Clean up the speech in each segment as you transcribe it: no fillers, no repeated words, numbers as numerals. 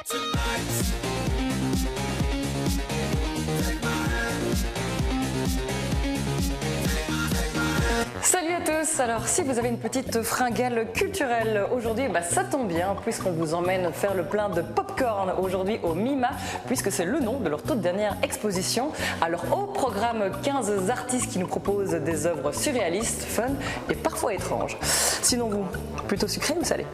Salut à tous, alors si vous avez une petite fringale culturelle aujourd'hui, ça tombe bien puisqu'on vous emmène faire le plein de popcorn aujourd'hui au MIMA puisque c'est le nom de leur toute dernière exposition. Alors au programme 15 artistes qui nous proposent des œuvres surréalistes, fun et parfois étranges. Sinon vous, plutôt sucré ou salé ?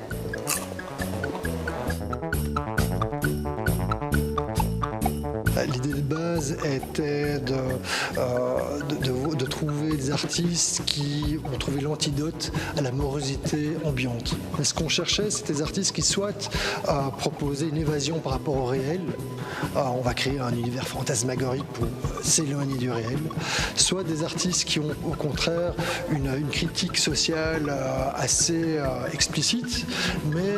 L'idée de base était de trouver des artistes qui ont trouvé l'antidote à la morosité ambiante. Et ce qu'on cherchait, c'était des artistes qui soit proposaient une évasion par rapport au réel, on va créer un univers fantasmagorique pour s'éloigner du réel, soit des artistes qui ont au contraire une critique sociale assez explicite, mais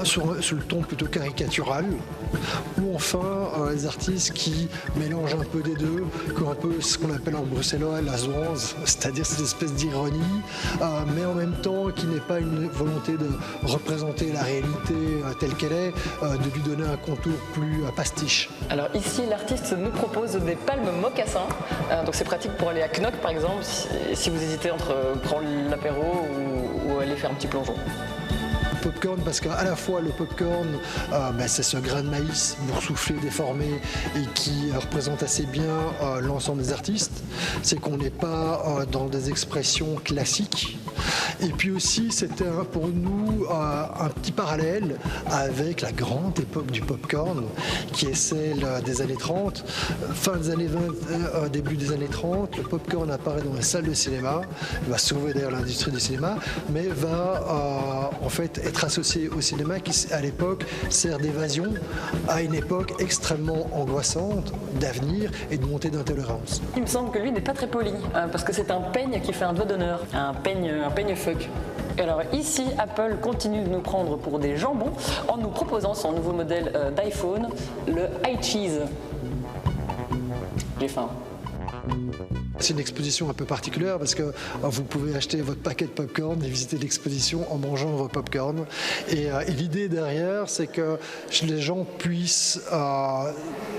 sur le ton plutôt caricatural, ou enfin des artistes qui mélangent un peu des deux, qui ont un peu ce qu'on appelle en bruxellois la zwanz, c'est-à-dire cette espèce d'ironie, mais en même temps qui n'est pas une volonté de représenter la réalité telle qu'elle est, de lui donner un contour plus pastiche. Alors ici, l'artiste nous propose des palmes mocassins, donc c'est pratique pour aller à Knock par exemple, si vous hésitez entre prendre l'apéro ou aller faire un petit plongeon. Popcorn parce qu'à la fois le popcorn c'est ce grain de maïs boursouflé, déformé et qui représente assez bien l'ensemble des artistes, c'est qu'on n'est pas dans des expressions classiques, et puis aussi c'était pour nous un petit parallèle avec la grande époque du popcorn qui est celle des années 30, fin des années 20, début des années 30, le popcorn apparaît dans les salles de cinéma, il va sauver d'ailleurs l'industrie du cinéma, mais va en fait être associé au cinéma qui, à l'époque, sert d'évasion à une époque extrêmement angoissante d'avenir et de montée d'intolérance. Il me semble que lui n'est pas très poli, parce que c'est un peigne qui fait un doigt d'honneur, un peigne fuck. Et alors ici, Apple continue de nous prendre pour des jambons en nous proposant son nouveau modèle d'iPhone, le iCheese. J'ai faim. C'est une exposition un peu particulière parce que vous pouvez acheter votre paquet de popcorn et visiter l'exposition en mangeant vos popcorn. Et l'idée derrière, c'est que les gens puissent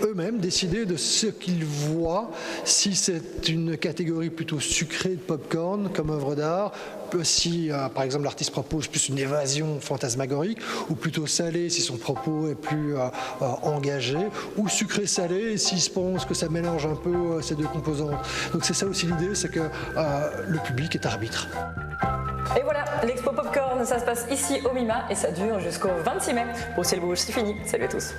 eux-mêmes décider de ce qu'ils voient, si c'est une catégorie plutôt sucrée de popcorn comme œuvre d'art, si par exemple l'artiste propose plus une évasion fantasmagorique, ou plutôt salé si son propos est plus engagé, ou sucré-salé s'il se pense que ça mélange un peu ces deux composantes. Donc c'est ça aussi l'idée, c'est que le public est arbitre. Et voilà, l'expo Popcorn, ça se passe ici au MIMA et ça dure jusqu'au 26 mai. Au ciel bouge, c'est fini. Salut à tous.